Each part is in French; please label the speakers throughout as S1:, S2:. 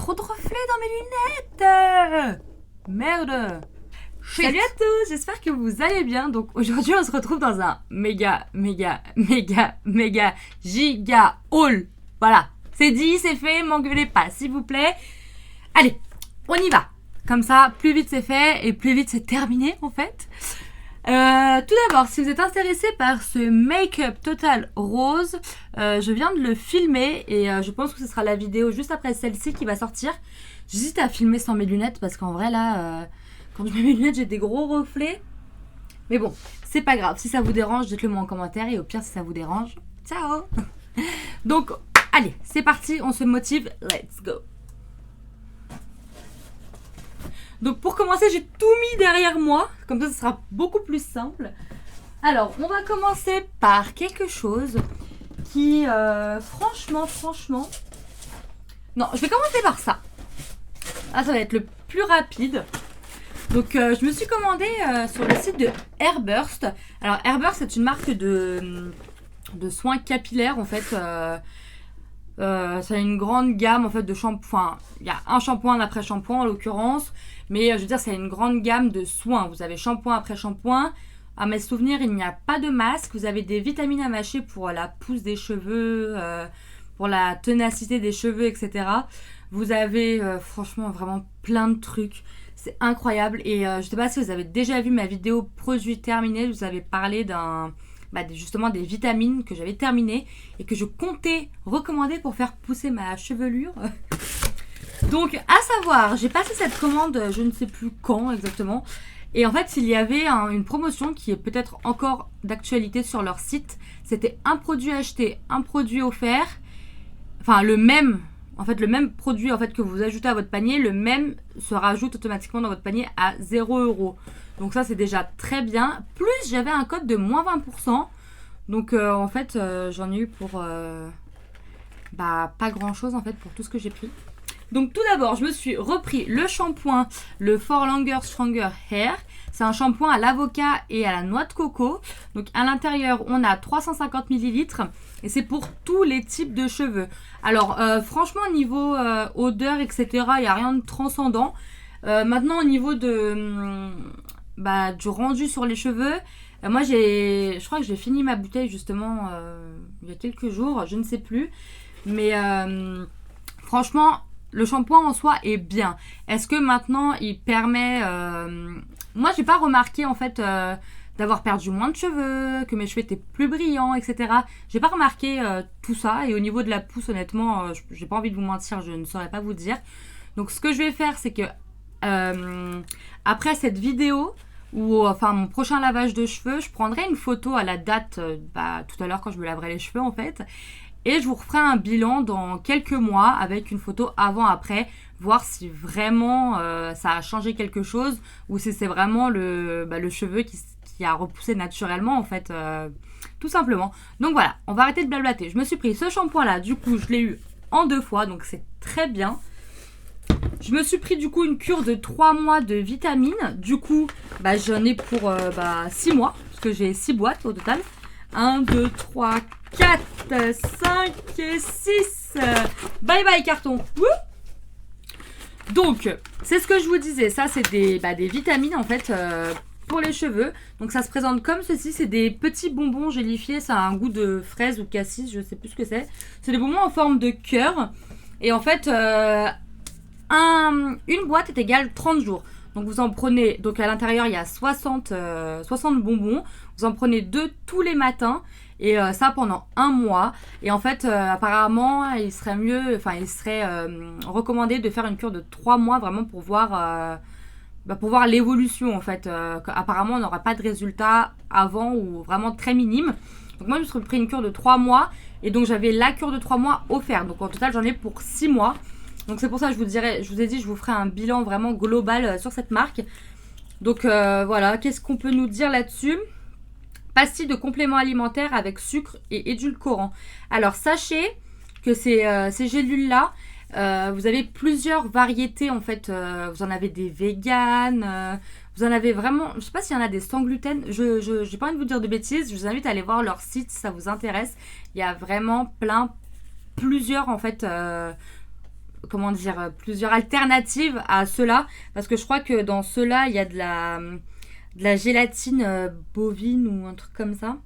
S1: trop de reflets dans mes lunettes. Merde. Salut à tous, j'espère que vous allez bien. Donc aujourd'hui on se retrouve dans un méga giga haul. Voilà, c'est dit, c'est fait, m'engueulez pas s'il vous plaît. Allez, on y va. Comme ça, plus vite c'est fait et plus vite c'est terminé en fait. Tout d'abord, si vous êtes intéressé par ce make-up total rose, je viens de le filmer et je pense que ce sera la vidéo juste après celle-ci qui va sortir. J'hésite à filmer sans mes lunettes parce qu'en vrai là, quand je mets mes lunettes j'ai des gros reflets. Mais bon, c'est pas grave, si ça vous dérange, dites-le moi en commentaire et au pire si ça vous dérange, ciao. Donc, allez, c'est parti, on se motive, let's go. Donc pour commencer, j'ai tout mis derrière moi, comme ça ce sera beaucoup plus simple. Alors, on va commencer par quelque chose qui, franchement... Non, je vais commencer par ça. Ah, ça va être le plus rapide. Donc, je me suis commandé sur le site de Airburst. Alors, Airburst, c'est une marque de soins capillaires, en fait. C'est une grande gamme en fait de shampoings. Il y a un shampoing après shampoing en l'occurrence, mais je veux dire c'est une grande gamme de soins. Vous avez shampoing après shampoing. À mes souvenirs, il n'y a pas de masque. Vous avez des vitamines à mâcher pour la pousse des cheveux, pour la ténacité des cheveux, etc. Vous avez franchement vraiment plein de trucs. C'est incroyable. Et je ne sais pas si vous avez déjà vu ma vidéo produit terminé. Je vous avais parlé justement des vitamines que j'avais terminées et que je comptais recommander pour faire pousser ma chevelure. Donc à savoir, j'ai passé cette commande je ne sais plus quand exactement et en fait il y avait une promotion qui est peut-être encore d'actualité sur leur site. C'était un produit acheté, un produit offert, enfin le même produit en fait que vous ajoutez à votre panier, le même se rajoute automatiquement dans votre panier à 0 €. Donc ça c'est déjà très bien. Plus j'avais un code de moins 20%. Donc en fait j'en ai eu pour pas grand chose en fait pour tout ce que j'ai pris. Donc tout d'abord je me suis repris le shampoing, le For Longer Stronger Hair. C'est un shampoing à l'avocat et à la noix de coco. Donc à l'intérieur on a 350 ml et c'est pour tous les types de cheveux. Alors franchement au niveau odeur etc, il n'y a rien de transcendant. Maintenant au niveau du rendu sur les cheveux, moi je crois que j'ai fini ma bouteille justement il y a quelques jours, je ne sais plus, mais franchement le shampoing en soi est bien. Est-ce que maintenant il permet moi j'ai pas remarqué en fait d'avoir perdu moins de cheveux, que mes cheveux étaient plus brillants, etc. J'ai pas remarqué tout ça et au niveau de la pousse honnêtement j'ai pas envie de vous mentir, je ne saurais pas vous dire. Donc ce que je vais faire c'est que après cette vidéo ou enfin mon prochain lavage de cheveux, je prendrai une photo à la date tout à l'heure quand je me laverai les cheveux en fait, et je vous referai un bilan dans quelques mois avec une photo avant-après, voir si vraiment ça a changé quelque chose ou si c'est vraiment le cheveu qui a repoussé naturellement en fait, tout simplement. Donc voilà, on va arrêter de blablater. Je me suis pris ce shampoing là, du coup je l'ai eu en 2 fois donc c'est très bien. Je me suis pris du coup une cure de 3 mois de vitamines. Du coup, j'en ai pour 6 mois. Parce que j'ai 6 boîtes au total. 1, 2, 3, 4, 5 et 6. Bye bye carton. Wouh. Donc, c'est ce que je vous disais. Ça, c'est des vitamines en fait pour les cheveux. Donc, ça se présente comme ceci. C'est des petits bonbons gélifiés. Ça a un goût de fraise ou cassis. Je sais plus ce que c'est. C'est des bonbons en forme de cœur. Et en fait... une boîte est égale 30 jours. Donc vous en prenez, donc à l'intérieur il y a 60 bonbons. Vous en prenez 2 tous les matins et ça pendant 1 mois. Et en fait apparemment il serait recommandé de faire une cure de 3 mois vraiment pour voir l'évolution en fait. Apparemment on n'aura pas de résultat avant ou vraiment très minime. Donc moi je me suis pris une cure de 3 mois et donc j'avais la cure de 3 mois offerte. Donc en total j'en ai pour 6 mois. Donc c'est pour ça que je vous ai dit je vous ferai un bilan vraiment global sur cette marque. Donc voilà, qu'est-ce qu'on peut nous dire là-dessus? Pastilles de compléments alimentaires avec sucre et édulcorant. Alors sachez que ces gélules-là, vous avez plusieurs variétés en fait. Vous en avez des véganes, vous en avez vraiment, je sais pas s'il y en a des sans gluten. Je j'ai pas envie de vous dire de bêtises. Je vous invite à aller voir leur site si ça vous intéresse. Il y a vraiment plusieurs en fait comment dire, plusieurs alternatives à ceux-là. Parce que je crois que dans ceux-là, il y a de la gélatine bovine ou un truc comme ça.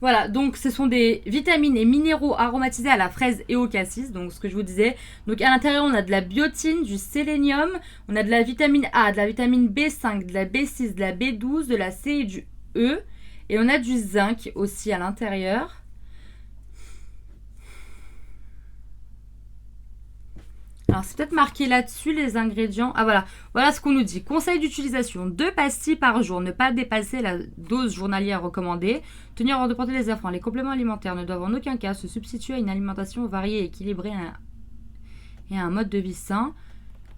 S1: Voilà, donc ce sont des vitamines et minéraux aromatisés à la fraise et au cassis, donc ce que je vous disais. Donc à l'intérieur, on a de la biotine, du sélénium, on a de la vitamine A, de la vitamine B5, de la B6, de la B12, de la C et du E. Et on a du zinc aussi à l'intérieur. Alors c'est peut-être marqué là-dessus les ingrédients. Ah voilà, voilà ce qu'on nous dit. Conseil d'utilisation, 2 pastilles par jour, ne pas dépasser la dose journalière recommandée. Tenir hors de portée des enfants. Les compléments alimentaires ne doivent en aucun cas se substituer à une alimentation variée et équilibrée et à un mode de vie sain.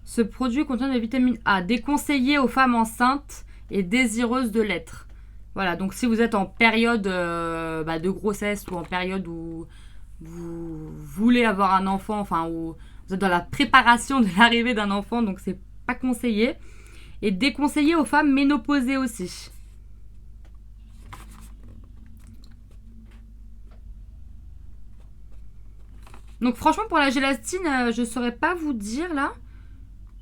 S1: Ce produit contient de la vitamine A, déconseillé aux femmes enceintes et désireuses de l'être. Voilà, donc si vous êtes en période de grossesse ou en période où vous voulez avoir un enfant, enfin où vous êtes dans la préparation de l'arrivée d'un enfant, donc c'est pas conseillé. Et déconseillé aux femmes ménopausées aussi. Donc franchement pour la gélatine, je saurais pas vous dire là.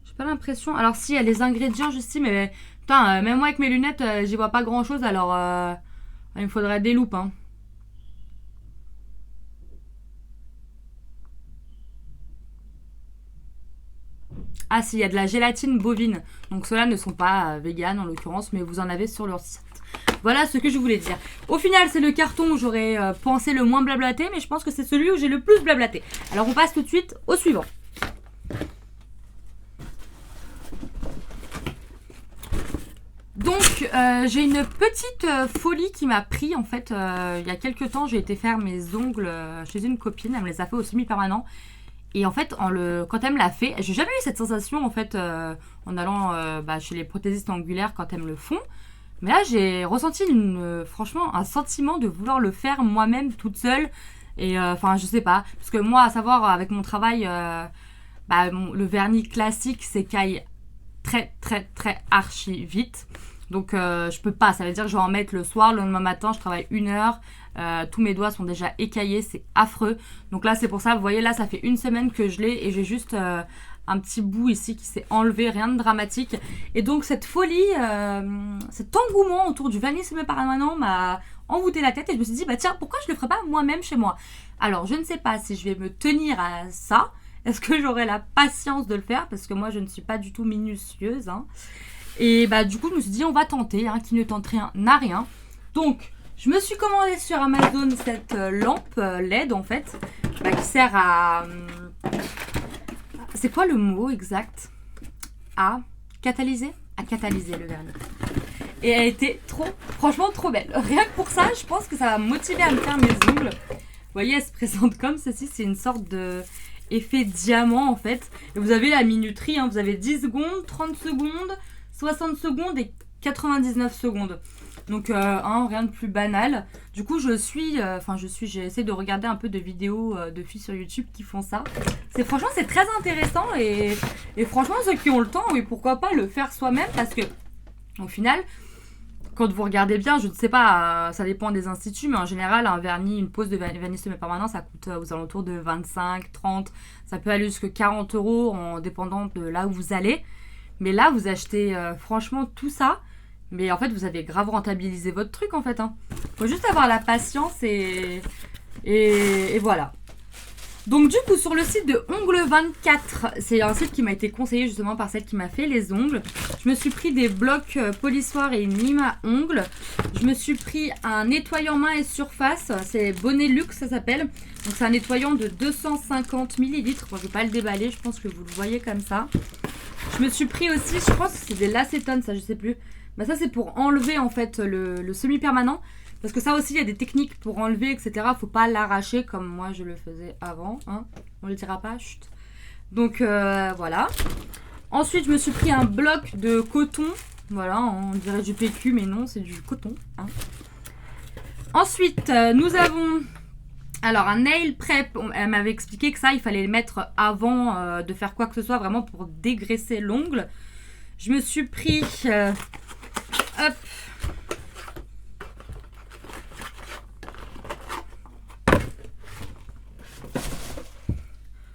S1: J'ai pas l'impression. Alors si, il y a les ingrédients juste ici, mais putain, même moi avec mes lunettes, j'y vois pas grand chose, alors il me faudrait des loupes. Hein. Ah si, il y a de la gélatine bovine. Donc ceux-là ne sont pas véganes en l'occurrence, mais vous en avez sur leur site. Voilà ce que je voulais dire. Au final, c'est le carton où j'aurais pensé le moins blablaté, mais je pense que c'est celui où j'ai le plus blablaté. Alors on passe tout de suite au suivant. Donc j'ai une petite folie qui m'a pris en fait. Il y a quelques temps, j'ai été faire mes ongles chez une copine. Elle me les a fait au semi-permanent. Et en fait, quand elle me l'a fait, j'ai jamais eu cette sensation en fait en allant chez les prothésistes angulaires quand elles me le font. Mais là, j'ai ressenti franchement un sentiment de vouloir le faire moi-même toute seule. Et enfin, je sais pas. Parce que moi, à savoir, avec mon travail, le vernis classique s'écaille très, très, très archi vite. Donc, je peux pas. Ça veut dire que je vais en mettre le soir, le lendemain matin, je travaille 1 heure. Tous mes doigts sont déjà écaillés, c'est affreux. Donc là, c'est pour ça, vous voyez, là, ça fait 1 semaine que je l'ai et j'ai juste un petit bout ici qui s'est enlevé, rien de dramatique. Et donc cette folie, cet engouement autour du vernis semi-permanent m'a envoûté la tête et je me suis dit, bah tiens, pourquoi je le ferais pas moi-même chez moi? Alors, je ne sais pas si je vais me tenir à ça. Est-ce que j'aurai la patience de le faire? Parce que moi, je ne suis pas du tout minutieuse. Hein. Et bah du coup, je me suis dit, on va tenter. Hein, qui ne tente rien n'a rien. Donc, je me suis commandé sur Amazon cette lampe LED en fait, qui sert à... c'est quoi le mot exact? À catalyser? À catalyser le vernis. Et elle était franchement trop belle. Rien que pour ça, je pense que ça va me motiver à me faire mes ongles. Vous voyez, elle se présente comme ceci. C'est une sorte de effet diamant en fait. Et vous avez la minuterie, hein. Vous avez 10 secondes, 30 secondes, 60 secondes et 99 secondes. Donc rien de plus banal. Du coup j'ai essayé de regarder un peu de vidéos de filles sur YouTube qui font ça. Franchement c'est très intéressant et franchement ceux qui ont le temps, oui pourquoi pas le faire soi-même parce que au final quand vous regardez bien, je ne sais pas, ça dépend des instituts, mais en général un vernis, une pose de vernis semi-permanent ça coûte aux alentours de 25, 30, ça peut aller jusqu'à 40 € en dépendant de là où vous allez. Mais là vous achetez franchement tout ça. Mais en fait, vous avez grave rentabilisé votre truc en fait. Hein. Faut juste avoir la patience et voilà. Donc du coup, sur le site de Ongle24, c'est un site qui m'a été conseillé justement par celle qui m'a fait les ongles. Je me suis pris des blocs polissoirs et une lime à ongles. Je me suis pris un nettoyant main et surface. C'est Bonnet Luxe, ça s'appelle. Donc c'est un nettoyant de 250 ml. Bon, je vais pas le déballer, je pense que vous le voyez comme ça. Je me suis pris aussi, je pense que c'est de l'acétone, ça je sais plus. Bah ça c'est pour enlever en fait le semi-permanent. Parce que ça aussi il y a des techniques pour enlever etc. Faut pas l'arracher comme moi je le faisais avant. Hein. On le dira pas, chut. Donc voilà. Ensuite je me suis pris un bloc de coton. Voilà, on dirait du PQ mais non c'est du coton. Hein. Ensuite nous avons... Alors un nail prep, elle m'avait expliqué que ça il fallait le mettre avant de faire quoi que ce soit vraiment pour dégraisser l'ongle. Je me suis pris... Hop.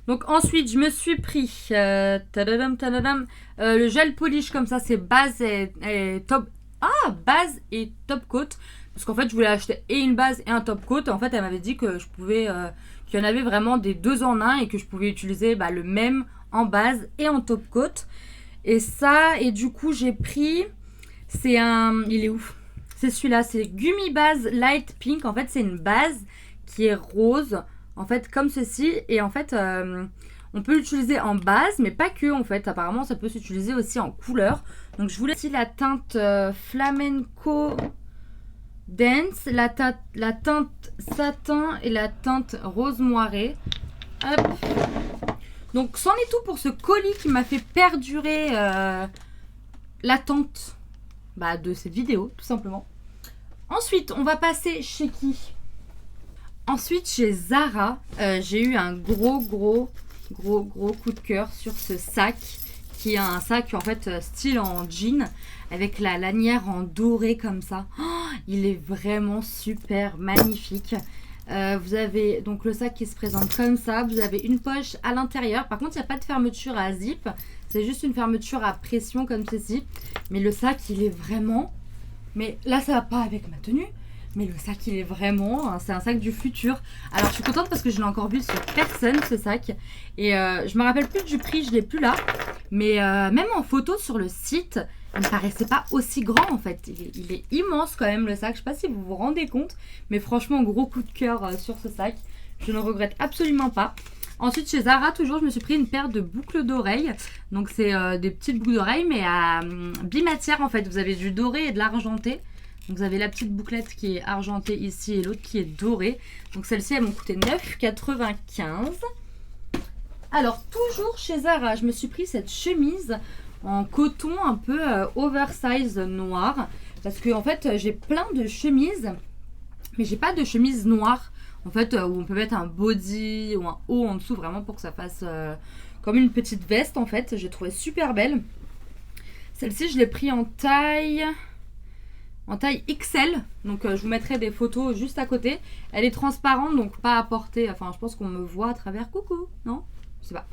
S1: Donc ensuite, je me suis pris le gel polish comme ça, c'est base et top. Ah, base et top coat. Parce qu'en fait, je voulais acheter et une base et un top coat. En fait, elle m'avait dit que je pouvais, qu'il y en avait vraiment des deux en un et que je pouvais utiliser le même en base et en top coat. Et ça, et du coup, j'ai pris, c'est un, il est où? C'est celui-là, c'est Gummy Base Light Pink. En fait, c'est une base qui est rose. En fait, comme ceci. Et en fait, on peut l'utiliser en base, mais pas que en fait. Apparemment, ça peut s'utiliser aussi en couleur. Donc, je voulais aussi la teinte Flamenco Dance, la teinte satin et la teinte rose moiré. Hop. Donc, c'en est tout pour ce colis qui m'a fait perdurer l'attente de cette vidéo, tout simplement. Ensuite, on va passer chez qui? Ensuite, chez Zara, j'ai eu un gros coup de cœur sur ce sac, qui est un sac en fait style en jean, avec la lanière en doré comme ça. Oh, il est vraiment super magnifique. Vous avez donc le sac qui se présente comme ça. Vous avez une poche à l'intérieur. Par contre, il n'y a pas de fermeture à zip. C'est juste une fermeture à pression comme ceci. Mais le sac, il est vraiment... Mais là, ça va pas avec ma tenue. Mais le sac, il est vraiment... C'est un sac du futur. Alors, je suis contente parce que je l'ai encore vu sur personne, ce sac. Et je me rappelle plus du prix, je l'ai plus là. Mais même en photo sur le site, il me paraissait pas aussi grand en fait. Il est immense quand même le sac. Je sais pas si vous vous rendez compte. Mais franchement, gros coup de cœur sur ce sac. Je ne regrette absolument pas. Ensuite, chez Zara, toujours, je me suis pris une paire de boucles d'oreilles. Donc, c'est des petites boucles d'oreilles, mais à bimatière en fait. Vous avez du doré et de l'argenté. Donc vous avez la petite bouclette qui est argentée ici et l'autre qui est dorée. Donc celle-ci, elles m'ont coûté 9,95 €. Alors toujours chez Zara, je me suis pris cette chemise en coton un peu oversize noir. Parce que en fait, j'ai plein de chemises, mais j'ai pas de chemise noire. En fait, où on peut mettre un body ou un haut en dessous vraiment pour que ça fasse comme une petite veste en fait. J'ai trouvé super belle. Celle-ci, je l'ai pris en taille XL, donc je vous mettrai des photos juste à côté. Elle est transparente, donc pas à porter, enfin je pense qu'on me voit à travers. Coucou, non? Je sais pas.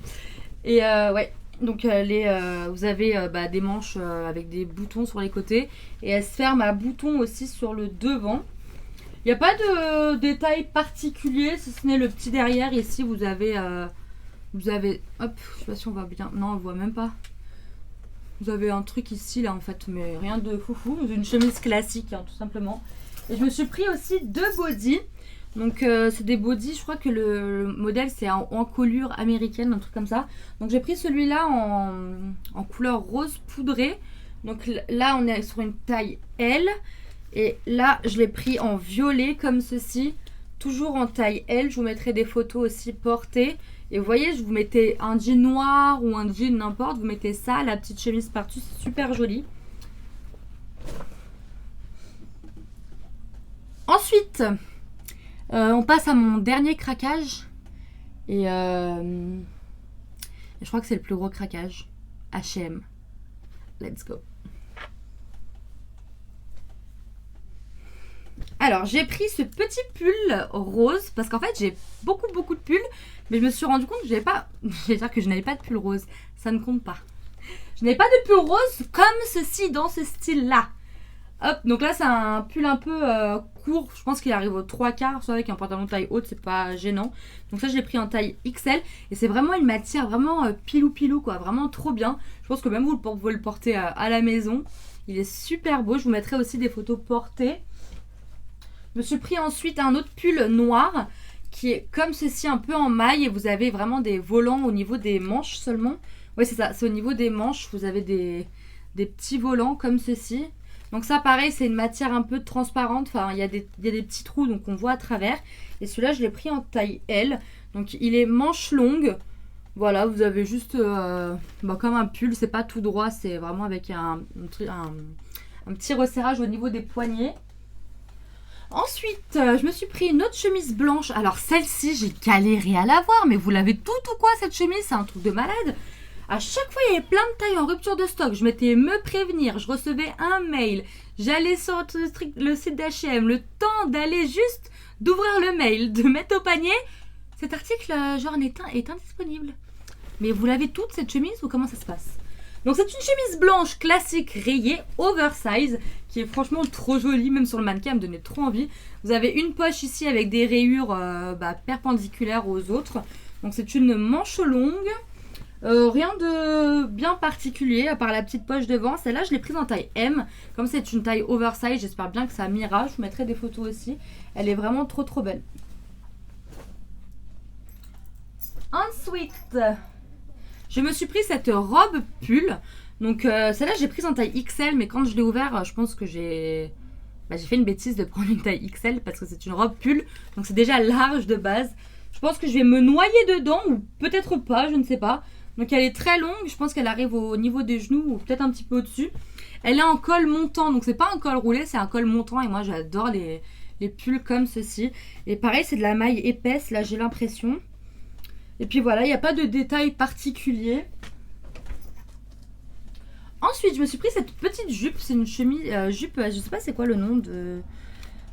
S1: Et ouais, donc vous avez des manches avec des boutons sur les côtés. Et elle se ferme à boutons aussi sur le devant. Il n'y a pas de détail particulier, si ce n'est le petit derrière. Ici, vous avez, hop, je sais pas si on voit bien. Non, on ne voit même pas. Vous avez un truc ici là en fait, mais rien de foufou. Une chemise classique tout simplement. Et je me suis pris aussi deux bodys. Donc c'est des bodys, je crois que le modèle c'est en encolure américaine, un truc comme ça. Donc j'ai pris celui-là en couleur rose poudré. Donc là on est sur une taille L. Et là je l'ai pris en violet comme ceci. Toujours en taille L. Je vous mettrai des photos aussi portées. Et vous voyez, je vous mettais un jean noir ou un jean n'importe, vous mettez ça, la petite chemise par-dessus, c'est super joli. Ensuite, on passe à mon dernier craquage. Et je crois que c'est le plus gros craquage. H&M. Let's go. Alors, j'ai pris ce petit pull rose parce qu'en fait, j'ai beaucoup de pulls, mais je me suis rendu compte que j'avais pas, j'allais dire que je n'avais pas de pull rose, ça ne compte pas. Je n'avais pas de pull rose comme ceci, dans ce style-là. Hop, donc là, c'est un pull un peu court, je pense qu'il arrive aux 3/4, soit avec un pantalon taille haute, c'est pas gênant. Donc ça, je l'ai pris en taille XL, et c'est vraiment une matière vraiment pilou quoi, vraiment trop bien. Je pense que même vous pouvez le porter à la maison. Il est super beau, je vous mettrai aussi des photos portées. Je me suis pris ensuite un autre pull noir qui est comme ceci, un peu en maille, et vous avez vraiment des volants au niveau des manches seulement. Oui, c'est ça, c'est au niveau des manches, vous avez des petits volants comme ceci. Donc ça pareil, c'est une matière un peu transparente, enfin il y a des petits trous donc on voit à travers. Et celui-là je l'ai pris en taille L, donc il est manche longue. Voilà, vous avez juste comme un pull, c'est pas tout droit, c'est vraiment avec un petit resserrage au niveau des poignets. Ensuite, je me suis pris une autre chemise blanche. Alors celle-ci, j'ai galéré à l'avoir, mais vous l'avez toute ou quoi cette chemise? C'est un truc de malade. À chaque fois, il y avait plein de tailles en rupture de stock. Je m'étais me prévenir, je recevais un mail, j'allais sur le site d'H&M, le temps d'aller juste d'ouvrir le mail, de mettre au panier. Cet article, genre, est indisponible. Mais vous l'avez toute, cette chemise, ou comment ça se passe? Donc, c'est une chemise blanche classique rayée, oversize, qui est franchement trop jolie, même sur le mannequin, elle me donnait trop envie. Vous avez une poche ici avec des rayures perpendiculaires aux autres. Donc, c'est une manche longue. Rien de bien particulier, à part la petite poche devant. Celle-là, je l'ai prise en taille M. Comme c'est une taille oversize, j'espère bien que ça m'ira. Je vous mettrai des photos aussi. Elle est vraiment trop trop belle. Ensuite, je me suis pris cette robe pull. Donc celle-là, j'ai prise en taille XL, mais quand je l'ai ouvert, je pense que j'ai fait une bêtise de prendre une taille XL parce que c'est une robe pull. Donc c'est déjà large de base. Je pense que je vais me noyer dedans ou peut-être pas, je ne sais pas. Donc elle est très longue, je pense qu'elle arrive au niveau des genoux ou peut-être un petit peu au-dessus. Elle est en col montant, donc c'est pas un col roulé, c'est un col montant et moi j'adore les pulls comme ceci. Et pareil, c'est de la maille épaisse, là j'ai l'impression. Et puis voilà, il n'y a pas de détails particuliers. Ensuite, je me suis pris cette petite jupe. C'est une chemise, jupe, je sais pas c'est quoi le nom de...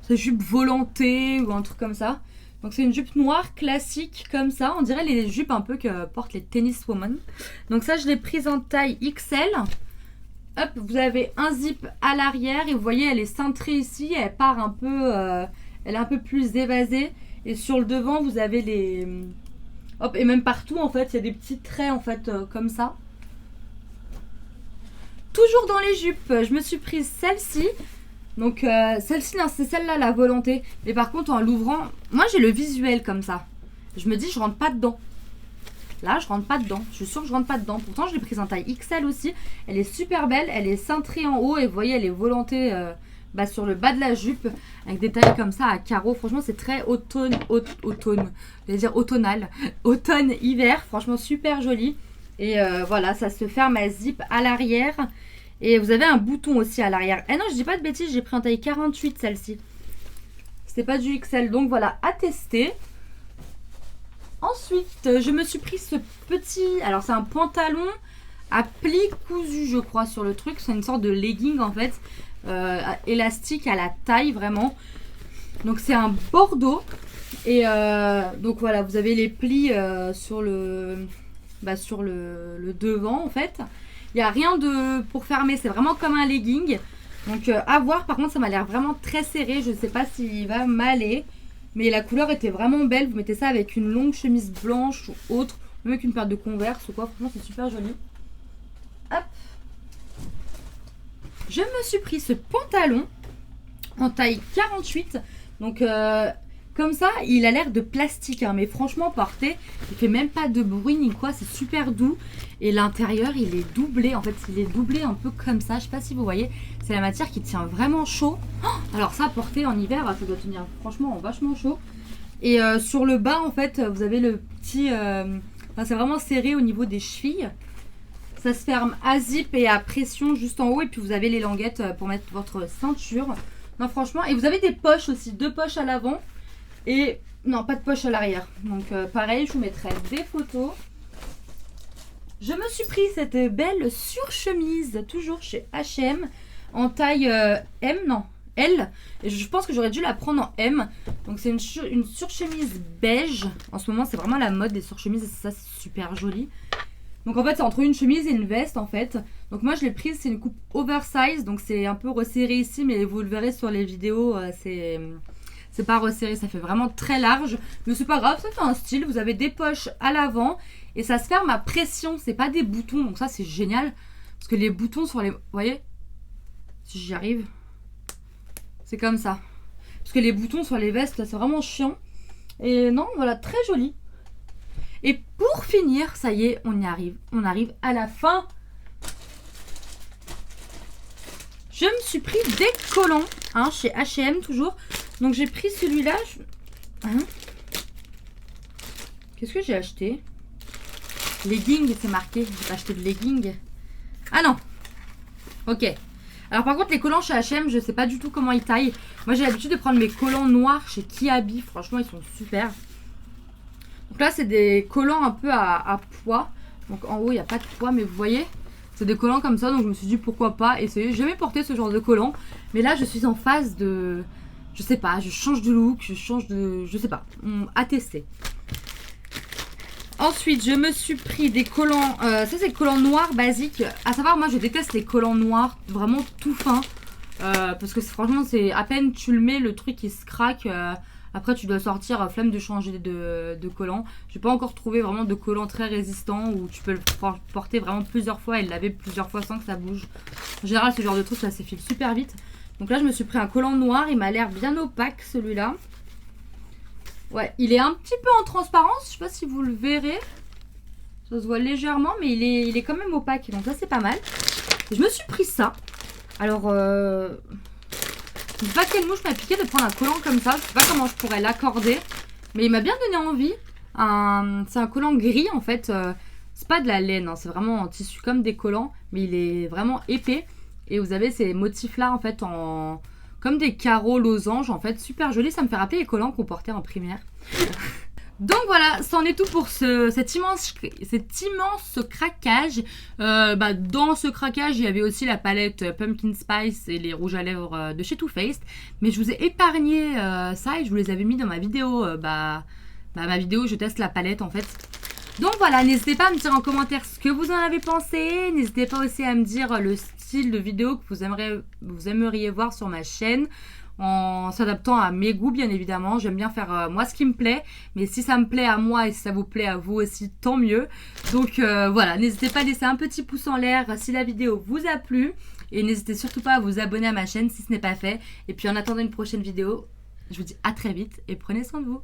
S1: C'est jupe volantée ou un truc comme ça. Donc c'est une jupe noire classique comme ça. On dirait les jupes un peu que portent les tenniswomen. Donc ça, je l'ai prise en taille XL. Hop, vous avez un zip à l'arrière. Et vous voyez, elle est cintrée ici. Elle part un peu... elle est un peu plus évasée. Et sur le devant, vous avez les... Hop, et même partout, en fait, il y a des petits traits, en fait, comme ça. Toujours dans les jupes, je me suis prise celle-ci. Donc, celle-ci, non, c'est celle-là, la volonté. Mais par contre, en l'ouvrant, moi, j'ai le visuel comme ça. Je me dis, je rentre pas dedans. Là, je rentre pas dedans. Je suis sûre que je rentre pas dedans. Pourtant, je l'ai prise en taille XL aussi. Elle est super belle. Elle est cintrée en haut. Et vous voyez, elle est volantée sur le bas de la jupe. Avec des tailles comme ça à carreaux. Franchement, c'est très automne. Je vais dire automnal. Automne-hiver. Franchement, super joli. Et voilà, ça se ferme à zip à l'arrière. Et vous avez un bouton aussi à l'arrière. Eh non, je dis pas de bêtises. J'ai pris en taille 48 celle-ci. C'était pas du XL. Donc voilà, à tester. Ensuite, je me suis pris ce petit... Alors, c'est un pantalon à plis cousus, je crois, sur le truc. C'est une sorte de legging, en fait. Élastique à la taille, vraiment. Donc, c'est un bordeaux. Et donc, voilà, vous avez les plis sur le devant, en fait. Il n'y a rien pour fermer. C'est vraiment comme un legging. Donc, à voir. Par contre, ça m'a l'air vraiment très serré. Je ne sais pas s'il va m'aller. Mais la couleur était vraiment belle. Vous mettez ça avec une longue chemise blanche ou autre. Même avec une paire de Converse ou quoi. Franchement, c'est super joli. Hop. Je me suis pris ce pantalon en taille 48. Donc, comme ça, il a l'air de plastique. Hein, mais franchement, porté, il fait même pas de bruit ni quoi. C'est super doux. Et l'intérieur, il est doublé. En fait, il est doublé un peu comme ça. Je sais pas si vous voyez. C'est la matière qui tient vraiment chaud. Oh, alors ça, porté en hiver, ça doit tenir franchement vachement chaud. Et sur le bas, en fait, vous avez le petit... c'est vraiment serré au niveau des chevilles. Ça se ferme à zip et à pression juste en haut. Et puis vous avez les languettes pour mettre votre ceinture. Non, franchement. Et vous avez des poches aussi. 2 poches à l'avant. Et non, pas de poche à l'arrière. Donc pareil, je vous mettrai des photos. Je me suis pris cette belle surchemise, toujours chez H&M, en taille M, non, L. Et je pense que j'aurais dû la prendre en M. Donc c'est une surchemise beige. En ce moment, c'est vraiment la mode des surchemises et ça, c'est super joli. Donc en fait, c'est entre une chemise et une veste en fait. Donc moi, je l'ai prise, c'est une coupe oversize. Donc c'est un peu resserré ici, mais vous le verrez sur les vidéos, c'est pas resserré, ça fait vraiment très large. Mais c'est pas grave, ça fait un style. Vous avez des poches à l'avant. Et ça se ferme à pression, c'est pas des boutons. Donc ça, c'est génial. Parce que les boutons sur les... Vous voyez? Si j'y arrive. C'est comme ça. Parce que les boutons sur les vestes, c'est vraiment chiant. Et non, voilà, très joli. Et pour finir, ça y est, on y arrive. On arrive à la fin. Je me suis pris des collants, hein, chez H&M toujours. Donc j'ai pris celui-là. Qu'est-ce que j'ai acheté? Legging, c'est marqué. J'ai pas acheté de legging. Ah non. Ok. Alors par contre, les collants chez H&M, je sais pas du tout comment ils taillent. Moi, j'ai l'habitude de prendre mes collants noirs chez Kiabi. Franchement, ils sont super. Donc là, c'est des collants un peu à poids. Donc en haut il n'y a pas de poids, mais vous voyez, c'est des collants comme ça, donc je me suis dit pourquoi pas essayer. J'ai jamais porté ce genre de collant, mais là je suis en phase de, je sais pas, je change de look, je change de, je sais pas, à tester. Ensuite, je me suis pris des collants, ça c'est des collants noirs basiques. À savoir, moi je déteste les collants noirs, vraiment tout fins. Parce que franchement, c'est à peine tu le mets, le truc il se craque. Après, tu dois sortir, flemme de changer de collant. J'ai pas encore trouvé vraiment de collant très résistant où tu peux le porter vraiment plusieurs fois et le laver plusieurs fois sans que ça bouge. En général, ce genre de truc ça s'effile super vite. Donc là, je me suis pris un collant noir, il m'a l'air bien opaque celui-là. Ouais, il est un petit peu en transparence, je sais pas si vous le verrez. Ça se voit légèrement, mais il est quand même opaque, donc ça c'est pas mal. Je me suis pris ça. Alors, je sais pas quelle mouche m'a piqué de prendre un collant comme ça. Je sais pas comment je pourrais l'accorder, mais il m'a bien donné envie. C'est un collant gris en fait. C'est pas de la laine, hein, c'est vraiment en tissu comme des collants, mais il est vraiment épais. Et vous avez ces motifs là en fait en... comme des carreaux losanges en fait, super joli, ça me fait rappeler les collants qu'on portait en primaire. Donc voilà, c'en est tout pour cet immense craquage. Dans ce craquage, il y avait aussi la palette Pumpkin Spice et les rouges à lèvres de chez Too Faced. Mais je vous ai épargné ça et je vous les avais mis dans ma vidéo, ma vidéo où je teste la palette en fait. Donc voilà, n'hésitez pas à me dire en commentaire ce que vous en avez pensé. N'hésitez pas aussi à me dire le style de vidéo que vous aimeriez voir sur ma chaîne. En s'adaptant à mes goûts bien évidemment. J'aime bien faire moi ce qui me plaît. Mais si ça me plaît à moi et si ça vous plaît à vous aussi, tant mieux. Donc voilà, n'hésitez pas à laisser un petit pouce en l'air si la vidéo vous a plu. Et n'hésitez surtout pas à vous abonner à ma chaîne si ce n'est pas fait. Et puis en attendant une prochaine vidéo, je vous dis à très vite et prenez soin de vous.